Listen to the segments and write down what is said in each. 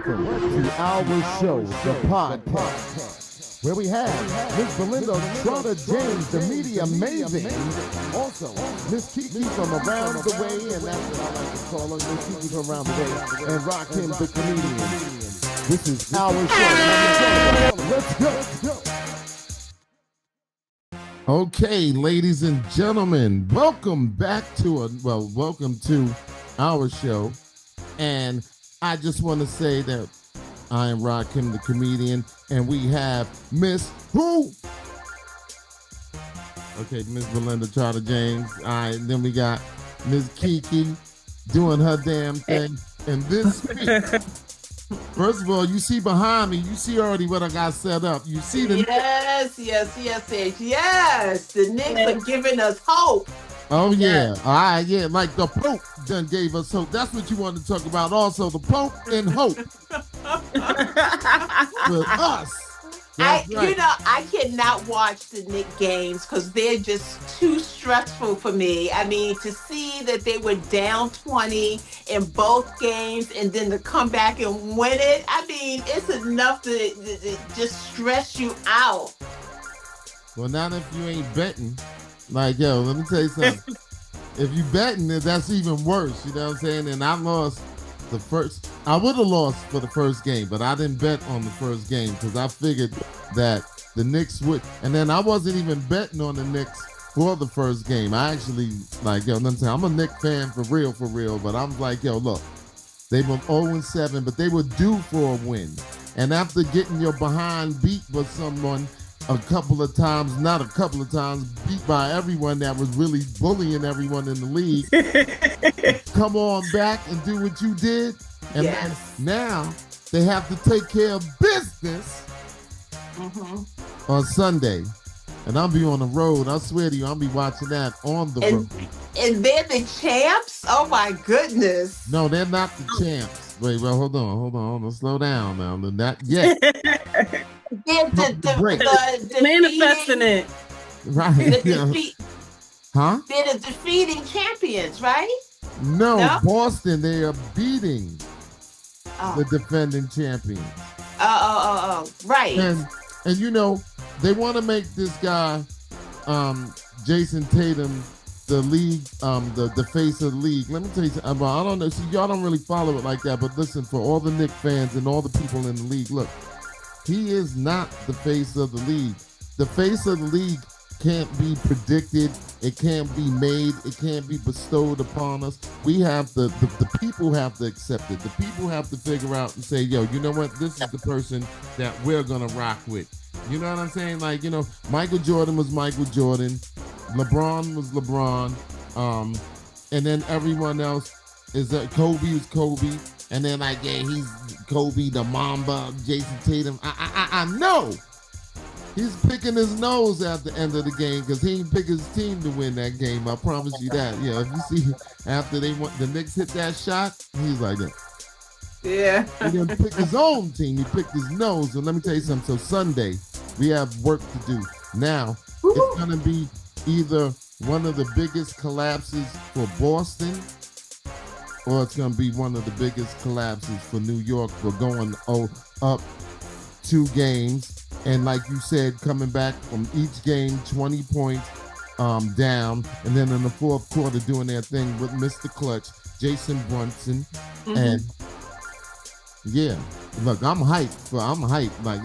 Welcome to our show, the podcast, where we have Miss Belinda Trotter James, the media amazing. Also, Miss Kiki from around the way, and that's what I like to call her, Miss Kiki from around the way, and Rakim the comedian. This is our show. Let's go. Okay, ladies and gentlemen, welcome back to welcome to our show. And I just want to say that I am Rakim the comedian, and we have Miss who? Okay, Miss Belinda Trotter James. All right, then we got Miss Kiki doing her damn thing. And this week, first of all, you see behind me, you see already what I got set up. You see the yes. The Knicks are giving us hope. Oh yeah, all right, yeah, like the Pope done gave us hope. That's what you wanted to talk about. Also, the Pope and hope for us. Right. I cannot watch the Knicks games because they're just too stressful for me. I mean, to see that they were down 20 in both games and then to come back and win it, I mean, it's enough to just stress you out. Well, not if you ain't betting. Like, yo, let me tell you something. If you betting, that's even worse. You know what I'm saying? And I lost the first. I would have lost for the first game, but I didn't bet on the first game because I figured that the Knicks would. And then I wasn't even betting on the Knicks for the first game. I actually, like, yo, let me tell you, I'm a Knicks fan for real. But I'm like, yo, look, they were 0-7, but they were due for a win. And after getting your behind beat with someone a couple of times, not a couple of times, beat by everyone that was really bullying everyone in the league, come on back and do what you did. And now they have to take care of business on Sunday. And I'll be on the road. I swear to you, I'll be watching that on the road. And they're the champs? Oh my goodness. No, they're not the champs. Wait, well, hold on. Slow down now. Not yet. The manifesting it. Right. They're the defeating champions, right? No, Boston, they are beating the defending champions. Right. And you know, they want to make this guy, Jason Tatum, the league, the face of the league. Let me tell you something. I don't know. See, y'all don't really follow it like that, but listen, for all the Knicks fans and all the people in the league, look, he is not the face of the league. The face of the league can't be predicted. It can't be made. It can't be bestowed upon us. We have the people have to accept it. The people have to figure out and say, yo, you know what? This is the person that we're going to rock with. You know what I'm saying? Like, you know, Michael Jordan was Michael Jordan. LeBron was LeBron. And then everyone else is Kobe was Kobe. And then like, yeah, he's Kobe, the Mamba, Jason Tatum. I know he's picking his nose at the end of the game because he didn't pick his team to win that game. I promise you that. Yeah, if you see after the Knicks hit that shot, he's like that. Yeah. He didn't pick his own team. He picked his nose. And let me tell you something. So Sunday, we have work to do. Now, it's going to be either one of the biggest collapses for Boston, or it's going to be one of the biggest collapses for New York for going up 2 games. And like you said, coming back from each game, 20 points down. And then in the fourth quarter, doing their thing with Mr. Clutch, Jason Brunson. And yeah, look, I'm hyped. Like,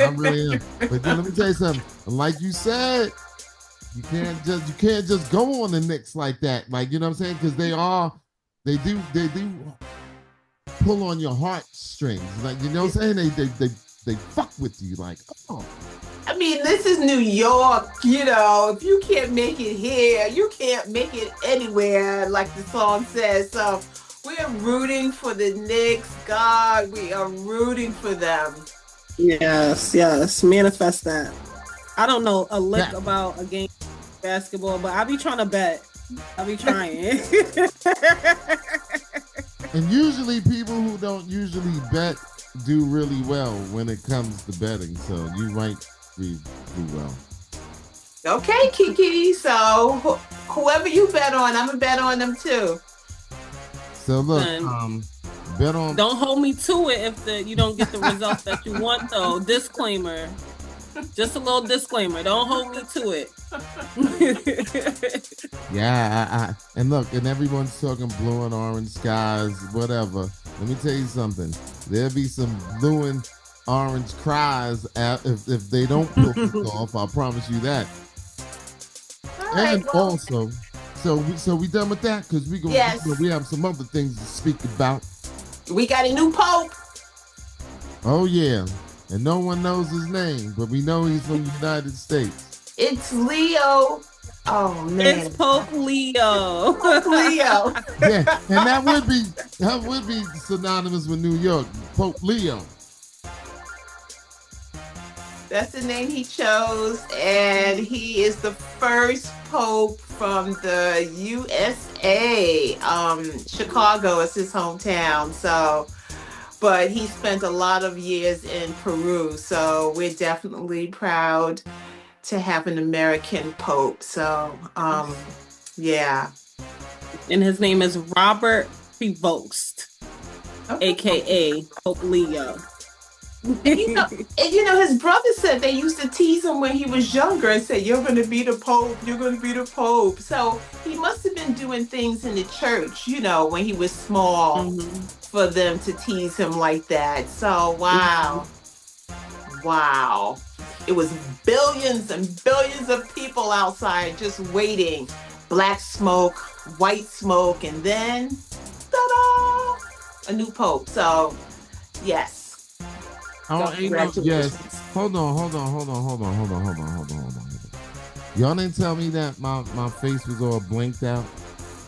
I really am. But then let me tell you something. Like you said, you can't just go on the Knicks like that. Like, you know what I'm saying? Because they do pull on your heartstrings. Like, you know what I'm saying? They fuck with you. Like, oh. I mean, this is New York. You know, if you can't make it here, you can't make it anywhere, like the song says. So we're rooting for the Knicks. God, we are rooting for them. Yes. Manifest that. I don't know a lick about a game of basketball, but I be trying to bet. I be trying. And usually people who don't usually bet do really well when it comes to betting. So you might do well. Okay, Kiki. So whoever you bet on, I'm going to bet on them too. So look, Bet on. Don't hold me to it if you don't get the results that you want, though. Disclaimer. Just a little disclaimer. Don't hold me to it. Yeah, and look, and everyone's talking blue and orange skies, whatever. Let me tell you something. There'll be some blue and orange cries if they don't pull this off. I promise you that. And also, so we done with that because we have some other things to speak about. We got a new pope. Oh yeah, and no one knows his name, but we know he's from the United States. It's Leo. Oh man, it's Pope Leo. Pope Leo. Yeah, and that would be synonymous with New York, Pope Leo. That's the name he chose, and he is the first pope from the USA. Chicago is his hometown, so. But he spent a lot of years in Peru, so we're definitely proud to have an American pope. So, yeah. And his name is Robert Prevost, aka Pope Leo. And you know, his brother said they used to tease him when he was younger and said, "You're going to be the pope. You're going to be the pope." So he must have been doing things in the church, you know, when he was small. For them to tease him like that. So, wow. Wow. It was billions and billions of people outside just waiting. Black smoke, white smoke, and then, ta-da! A new pope. So, yes. Oh, yes. Hold on. Y'all didn't tell me that my face was all blinked out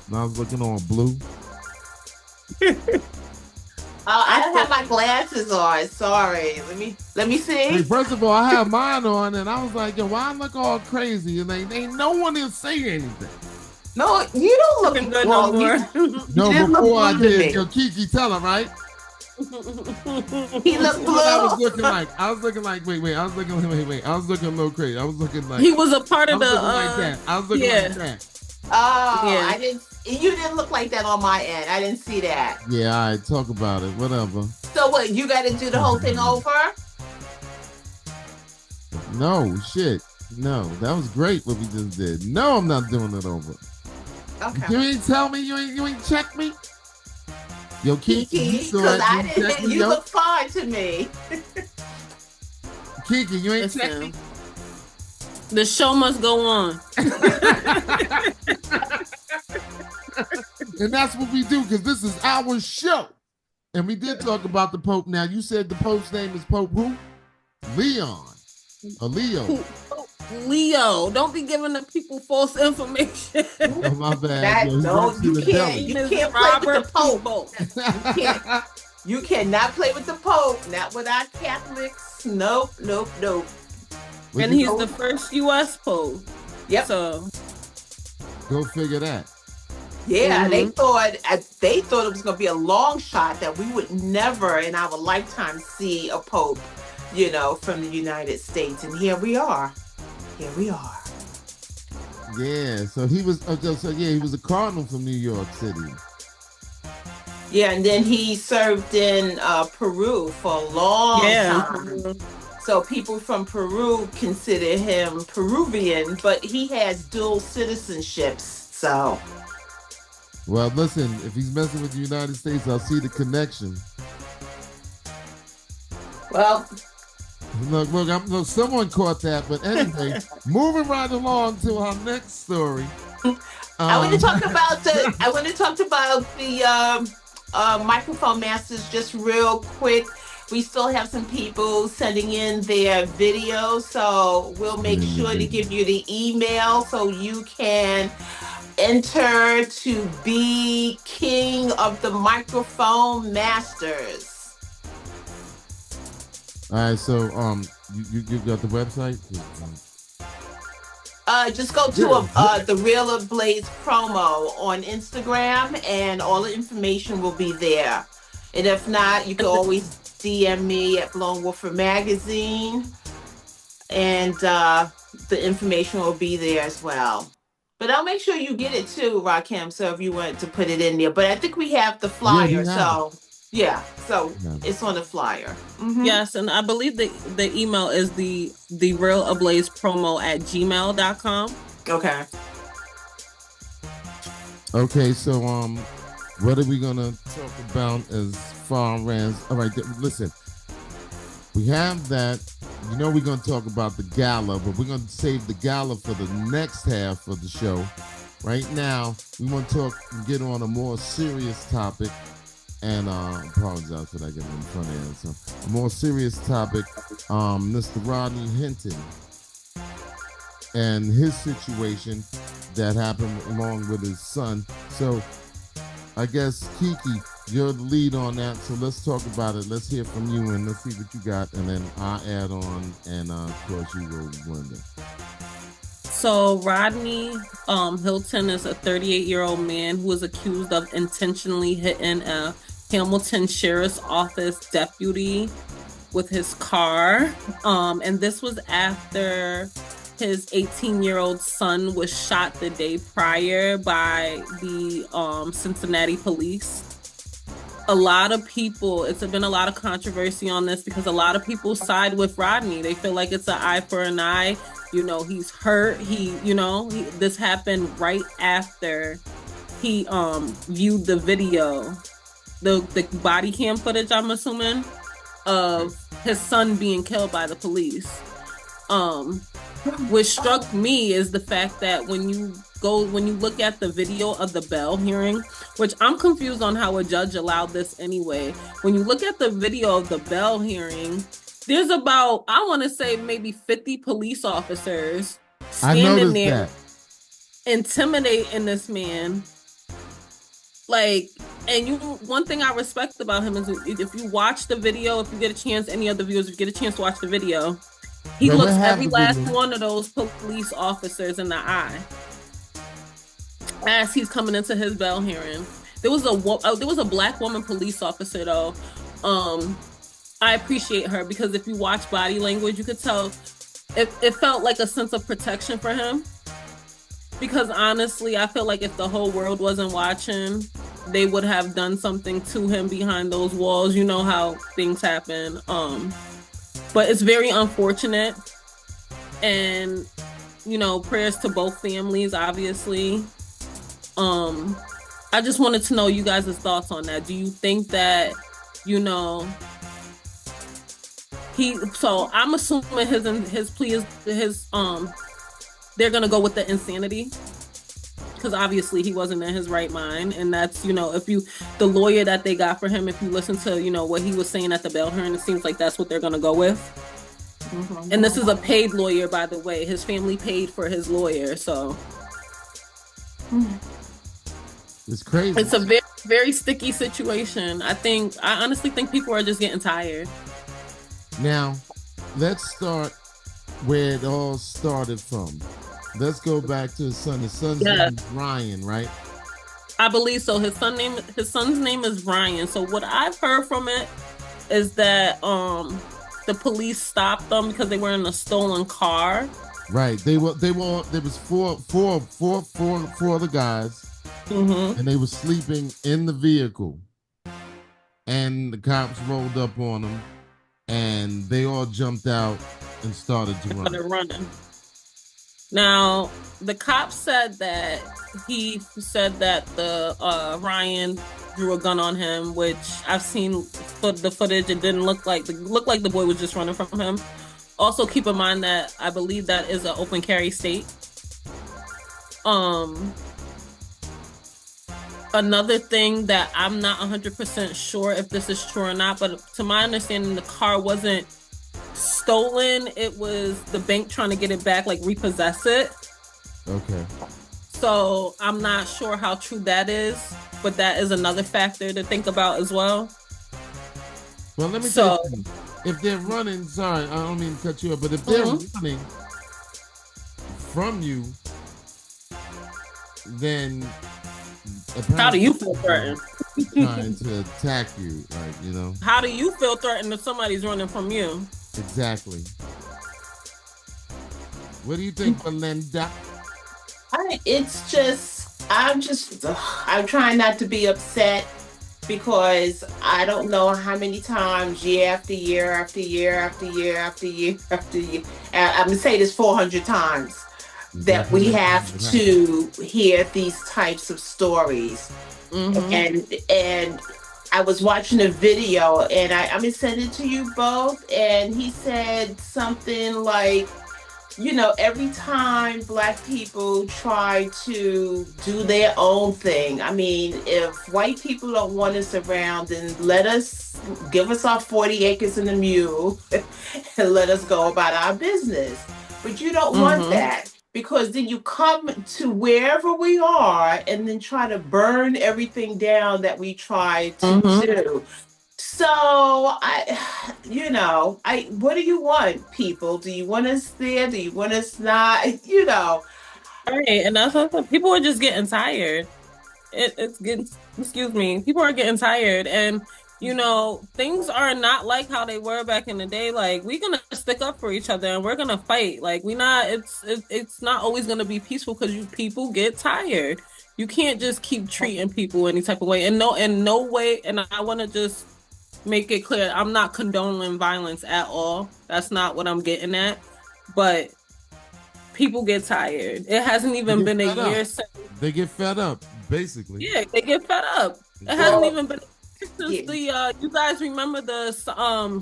and I was looking all blue. I don't have my glasses on. Sorry. Let me see. Hey, first of all, I have mine on, and I was like, "Yo, why I look all crazy?" And ain't no one is saying anything. No, you don't look good no more. No, before I did. Yo, Kiki, tell him, right? He looked blue. I was looking like. Wait. I was looking a little crazy. I was looking like. He was a part of the. Like that. I was looking like that. Oh, yeah. You didn't look like that on my end. I didn't see that. Yeah, all right, talk about it. Whatever. So what, you got to do the whole thing over? No, shit. No, that was great what we just did. No, I'm not doing it over. Okay. You ain't tell me, you ain't check me? Yo, Kiki, because you look fine to me. Kiki, you ain't check me? The show must go on. And that's what we do, because this is our show. And we did talk about the Pope. Now, you said the Pope's name is Pope who? Leon. Or Leo. Leo. Don't be giving the people false information. Oh, my bad. You can't play with the Pope. You cannot play with the Pope. Not with our Catholics. Nope. And he's the first U.S. Pope. Yep. So go figure that. Yeah, they thought it was going to be a long shot that we would never in our lifetime see a Pope, you know, from the United States. And here we are. Yeah, so he was he was a cardinal from New York City. Yeah, and then he served in Peru for a long time. So people from Peru consider him Peruvian, but he has dual citizenships. So. Well, listen, if he's messing with the United States, I'll see the connection. Well. Look, someone caught that. But anyway, moving right along to our next story. I want to talk about the microphone masters just real quick. We still have some people sending in their videos, so we'll make sure to give you the email so you can enter to be king of the microphone masters. All right, so you got the website? Just go to the Real of Blaze promo on Instagram, and all the information will be there. And if not, you can always DM me at Lone Wolfer Magazine, and the information will be there as well. But I'll make sure you get it too, Rakim, so if you want to put it in there. But I think we have the flyer, so Yeah, so Yeah. it's on the flyer. Mhm. Yes, and I believe the email is the real ablaze promo at gmail.com. Okay. Okay, so what are we gonna talk about as far as all right? Listen, we have that. You know, we're gonna talk about the gala, but we're gonna save the gala for the next half of the show. Right now, we want to talk and get on a more serious topic. And apologize for that getting in front of you. So, a more serious topic, Mr. Rodney Hinton and his situation that happened along with his son. So, I guess Kiki, you're the lead on that. So let's talk about it. Let's hear from you and let's see what you got, and then I'll add on, and of course you will, Linda. So Rodney Hilton is a 38-year-old man who was accused of intentionally hitting a Hamilton Sheriff's Office deputy with his car. And this was after his 18-year-old son was shot the day prior by the Cincinnati police. A lot of people, it's been a lot of controversy on this because a lot of people side with Rodney. They feel like it's an eye for an eye. You know, he's hurt. This happened right after he viewed the video, the body cam footage, I'm assuming, of his son being killed by the police. What struck me is the fact that when you look at the video of the Bell hearing, which I'm confused on how a judge allowed this anyway. When you look at the video of the Bell hearing, there's about, I want to say maybe 50 police officers standing there intimidating this man. Like, and one thing I respect about him is if you watch the video, if you get a chance, any of the viewers, if you get a chance to watch the video, he looks every last one of those police officers in the eye as he's coming into his Bell hearing. There was a black woman police officer though. I appreciate her because if you watch body language, you could tell it felt like a sense of protection for him. Because honestly, I feel like if the whole world wasn't watching, they would have done something to him behind those walls. You know how things happen. But it's very unfortunate. And, prayers to both families, obviously. I just wanted to know you guys' thoughts on that. Do you think that, so I'm assuming his plea is they're gonna go with the insanity because obviously he wasn't in his right mind, and that's the lawyer that they got for him, if you listen to what he was saying at the Bell hearing, it seems like that's what they're gonna go with. Mm-hmm. And this is a paid lawyer, by the way. His family paid for his lawyer, so it's crazy. It's a very, very sticky situation. I honestly think people are just getting tired. Now, let's start where it all started from. Let's go back to his son. His son's name is Ryan, right? I believe so. His son's name is Ryan. So what I've heard from it is that the police stopped them because they were in a stolen car. Right. There was four other guys, mm-hmm. and they were sleeping in the vehicle, and the cops rolled up on them, and they all jumped out and started to run. Running. Now, the cops said that the Ryan drew a gun on him, which I've seen the footage. It didn't look like the boy was just running from him. Also, keep in mind that I believe that is an open carry state. Another thing that I'm not 100% sure if this is true or not, but to my understanding, the car wasn't stolen. It was the bank trying to get it back, like repossess it. Okay. So I'm not sure how true that is, but that is another factor to think about as well. Well, let me tell you, if they're running, sorry, I don't mean to cut you off, but if they're running from you, then how do you feel threatened? Trying to attack you, How do you feel threatened if somebody's running from you? Exactly. What do you think, Belinda? I'm trying not to be upset because I don't know how many times, year after year after year after year after year after year, I'm gonna say this 400 times, that we Definitely. have to hear these types of stories. Mm-hmm. And I was watching a video, and I'm gonna send it to you both, and he said something like, every time black people try to do their own thing, I mean, if white people don't want us around, then give us our 40 acres and a mule and let us go about our business. But you don't want Mm-hmm. that, because then you come to wherever we are and then try to burn everything down that we try to Mm-hmm. do. So what do you want, people? Do you want us there? Do you want us not? Right, and that's what people are just getting tired. It's getting, excuse me, people are getting tired, and things are not like how they were back in the day. Like, we're gonna stick up for each other and we're gonna fight. Like, we not, it's not always gonna be peaceful, because people get tired. You can't just keep treating people any type of way, and no, in no way. And I want to just make it clear, I'm not condoning violence at all. That's not what I'm getting at. But people get tired. It hasn't They even get been a fed up. year since. They get fed up, basically. Yeah, they get fed up. It hasn't Exactly. Well, even been since yeah. the you guys remember the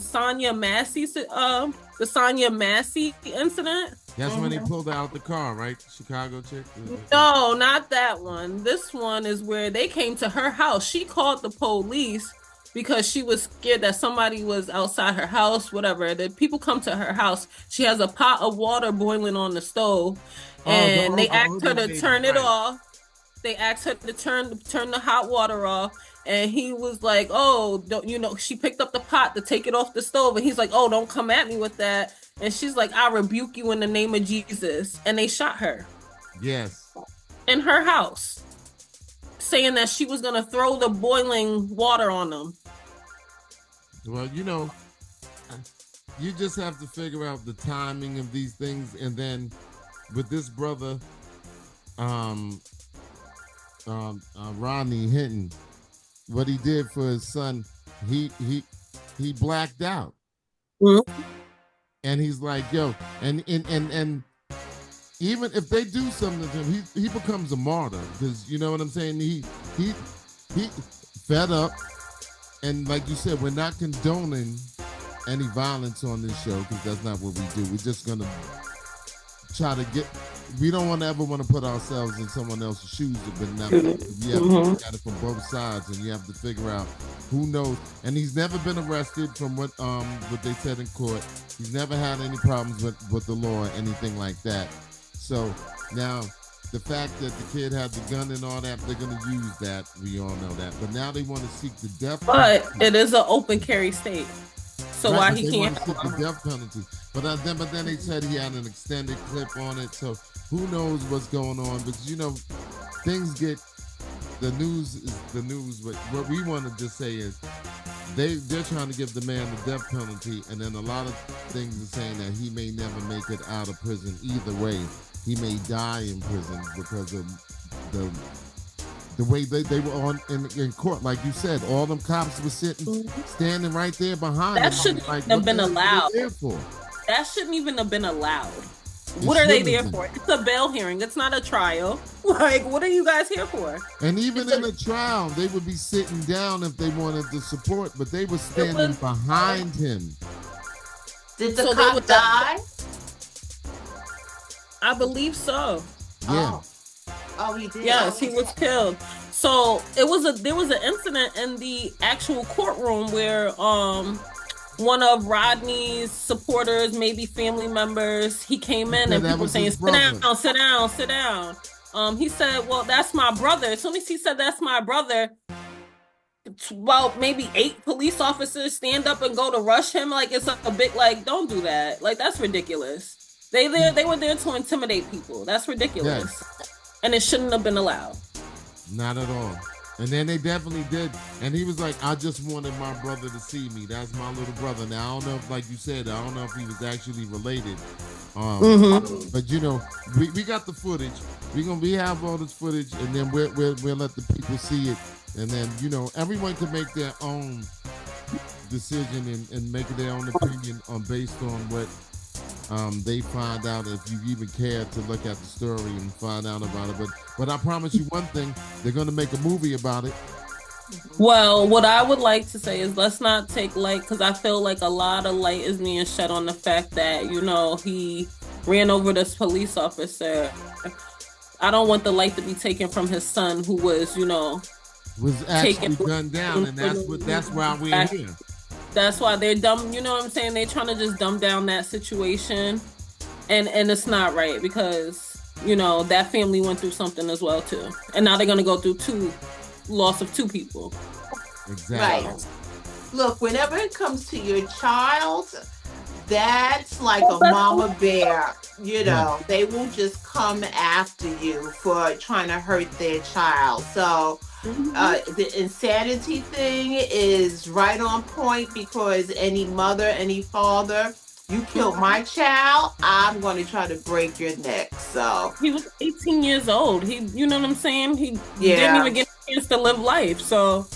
Sonya Massey the Sonya Massey incident? That's when they Mhm. pulled out the car, right? Chicago chick. No, not that one. This one is where they came to her house. She called the police because she was scared that somebody was outside her house, whatever. The people come to her house. She has a pot of water boiling on the stove, Oh, the and they asked her older to lady, turn it right? off. They asked her to turn the hot water off, and he was like, "Oh, don't She picked up the pot to take it off the stove, and he's like, "Oh, don't come at me with that." And she's like, "I rebuke you in the name of Jesus." And they shot her Yes. in her house, saying that she was gonna throw the boiling water on them. Well, you just have to figure out the timing of these things, and then with this brother, um, Rodney Hinton, what he did for his son, he blacked out, Mhm. and he's like, yo, and even if they do something to him, he becomes a martyr, because you know what I'm saying. He fed up, and like you said, we're not condoning any violence on this show, because that's not what we do. We're just gonna try to get. We don't want to ever want to put ourselves in someone else's shoes, but now you have to look at it from both sides, and you have to figure out who knows. And he's never been arrested, from what they said in court. He's never had any problems with the law or anything like that. So now, the fact that the kid had the gun and all that, they're going to use that. We all know that. But now they want to seek the death But penalty. it is an open carry state, so Right, why but he they can't want to have seek a the death penalty. But then they said he had an extended clip on it. So who knows what's going on? Because things get, the news is the news. But what we want to just say is they're trying to give the man the death penalty, and then a lot of things are saying that he may never make it out of prison. Either way, he may die in prison because of the way they were on in court. Like you said, all them cops were standing right there behind him. That shouldn't Like, have what been the hell are allowed. they there for? That shouldn't even have been allowed. What are they there shouldn't for? It's a bail hearing. It's not a trial. Like, what are you guys here for? And even in a trial, they would be sitting down if they wanted the support, but they were standing behind him. Did the So they cop would- die? I believe so. Yeah. Oh, he did. Yes, he was killed. So there was an incident in the actual courtroom where one of Rodney's supporters, maybe family members, he came in and that people were was saying, his "Sit down, brother." sit down, sit down." He said, "Well, that's my brother." As soon as he said, "That's my brother," well, maybe 8 police officers stand up and go to rush him. Like, it's a bit like, don't do that. Like, that's ridiculous. They were there to intimidate people. That's ridiculous. Yes. And it shouldn't have been allowed. Not at all. And then they definitely did. And he was like, I just wanted my brother to see me. That's my little brother. Now, I don't know if, like you said, I don't know if he was actually related. But, we got the footage. We have all this footage, and then we'll let the people see it. And then, everyone can make their own decision and make their own opinion based on what they find out, if you even care to look at the story and find out about it. But I promise you one thing, they're going to make a movie about it. Well, what I would like to say is let's not take light, because I feel like a lot of light is being shed on the fact that, he ran over this police officer. I don't want the light to be taken from his son, who was actually gunned down, and that's why we're here. That's why they're dumb. You know what I'm saying? They're trying to just dumb down that situation, and it's not right, because that family went through something as well too, and now they're gonna go through loss of two people. Exactly. Right. Look, whenever it comes to your child, that's like a mama bear. They will just come after you for trying to hurt their child. So the insanity thing is right on point, because any mother, any father, you killed my child, I'm going to try to break your neck. So he was 18 years old. You know what I'm saying? He didn't even get a chance to live life. So.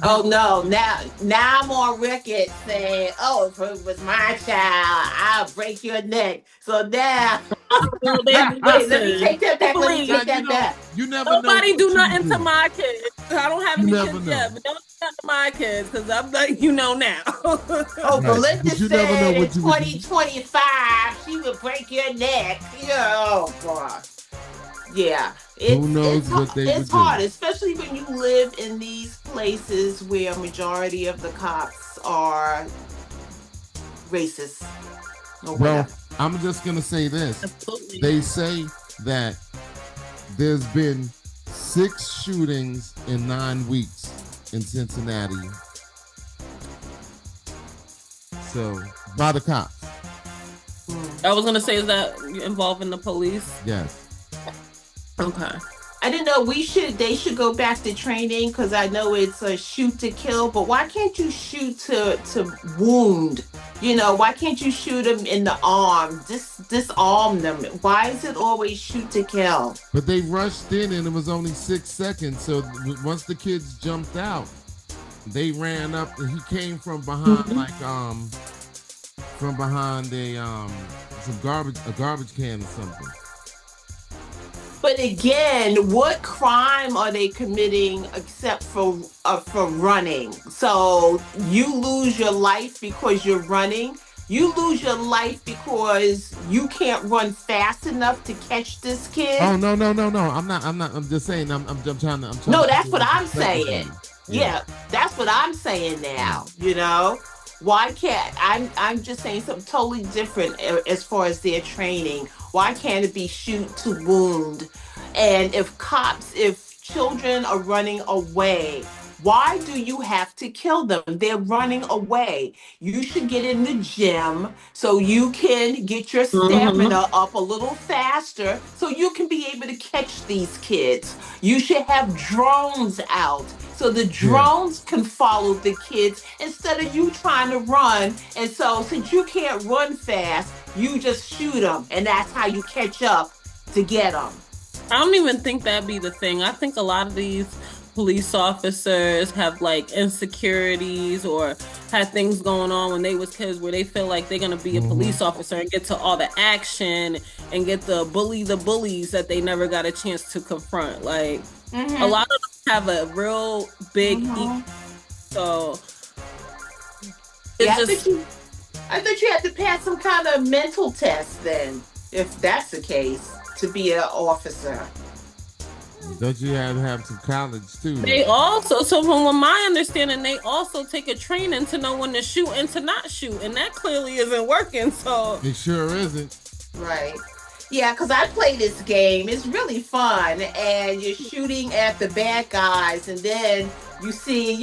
Oh no! Now I'm on record saying, "Oh, if it was my child, I'll break your neck." So now, wait, let me take that back. Let me take that back. You never know. Nobody do nothing to my kids. I don't have any kids yet, but don't do nothing to my kids, because I'm like, now. Oh, Belinda said in 2025 she would break your neck. Oh God. Yeah. Who knows what they would do? It's hard, especially when you live in these places where a majority of the cops are racist. Well, I'm just going to say this. Absolutely. They say that there's been 6 shootings in 9 weeks in Cincinnati. So, by the cops. I was going to say, is that involving the police? Yes. Okay. I didn't know they should go back to training, because I know it's a shoot to kill, but why can't you shoot to wound? Why can't you shoot them in the arm? Disarm them. Why is it always shoot to kill? But they rushed in and it was only 6 seconds. So once the kids jumped out, they ran up and he came from behind from behind a garbage can or something. But again, what crime are they committing except for running? So you lose your life because you're running. You lose your life because you can't run fast enough to catch this kid. Oh no! I'm not. I'm just saying. I'm trying to. No, that's what I'm saying. Yeah, that's what I'm saying now. Why can't I'm just saying something totally different as far as their training. Why can't it be shoot to wound? And if children are running away, why do you have to kill them? They're running away. You should get in the gym so you can get your stamina up a little faster so you can be able to catch these kids. You should have drones out so the drones can follow the kids instead of you trying to run. And so since you can't run fast, you just shoot them, and that's how you catch up to get them. I don't even think that'd be the thing. I think a lot of these police officers have insecurities or had things going on when they was kids where they feel like they're going to be a police officer and get to all the action and get the bullies that they never got a chance to confront. A lot of them have a real big ego. So I thought you had to pass some kind of mental test then, if that's the case, to be an officer. Don't you have to have some college too? They also, so from my understanding, they also take a training to know when to shoot and to not shoot, and that clearly isn't working. So it sure isn't. Right. Yeah, because I play this game. It's really fun, and you're shooting at the bad guys, and then you see,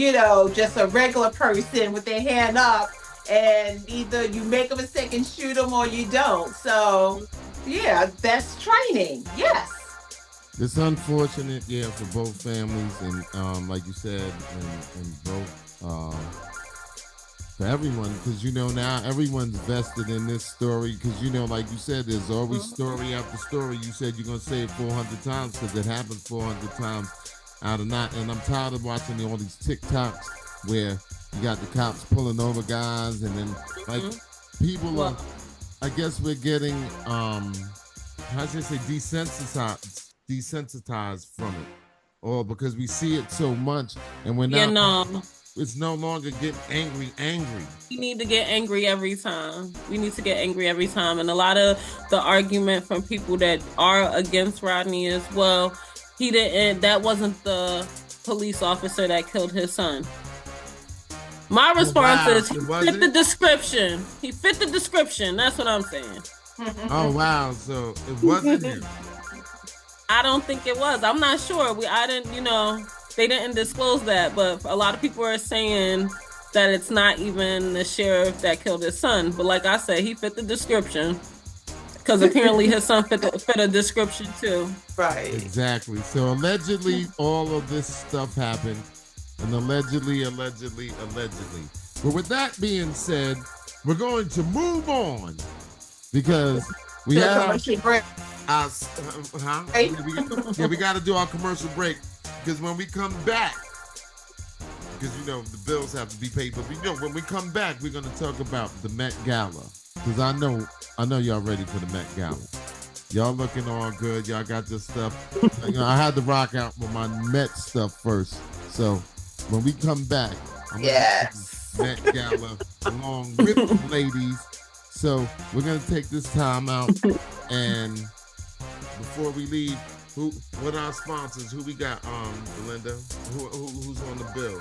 just a regular person with their hand up, and either you make a mistake and shoot them or you don't. So, yeah, that's training. Yes. It's unfortunate, for both families, and like you said, and both for everyone, because now everyone's vested in this story. Because like you said, there's always story after story. You said you're gonna say it 400 times because it happens 400 times out of not, and I'm tired of watching all these TikToks where you got the cops pulling over guys, and then like people are. I guess we're getting how should I say desensitized from it, or because we see it so much, and we're not. It's no longer getting angry. We need to get angry every time. We need to get angry every time. And a lot of the argument from people that are against Rodney is, well, that wasn't the police officer that killed his son. My response is he fit the description. He fit the description. That's what I'm saying. Oh, wow. So it wasn't him. I don't think it was. I'm not sure. They didn't disclose that, but a lot of people are saying that it's not even the sheriff that killed his son. But like I said, he fit the description because apparently his son fit a description too. Right. Exactly. So allegedly, all of this stuff happened, and allegedly. But with that being said, we're going to move on because we have break. We got to do our commercial break. Because when we come back, because the bills have to be paid, but when we come back, we're going to talk about the Met Gala. Because I know y'all ready for the Met Gala. Y'all looking all good. Y'all got your stuff. I had to rock out with my Met stuff first. So when we come back, I'm going to Met Gala along with the ladies. So we're going to take this time out, and before we leave, what are our sponsors? Who we got, Belinda? Who's on the bill?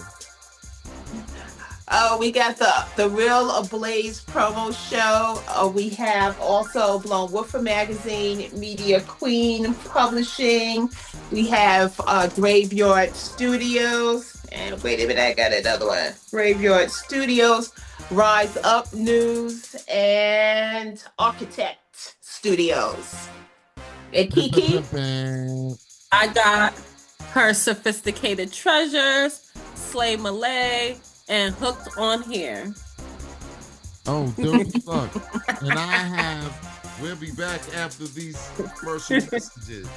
Oh, we got the Real Ablaze promo show. We have also Blown Woofer Magazine, Media Queen Publishing. We have Graveyard Studios. And wait a minute, I got another one. Graveyard Studios, Rise Up News, and Architect Studios. And Kiki? I got Her Sophisticated Treasures, Slay Malay, and Hooked on Hair. Oh, dope stuff. And we'll be back after these commercial messages.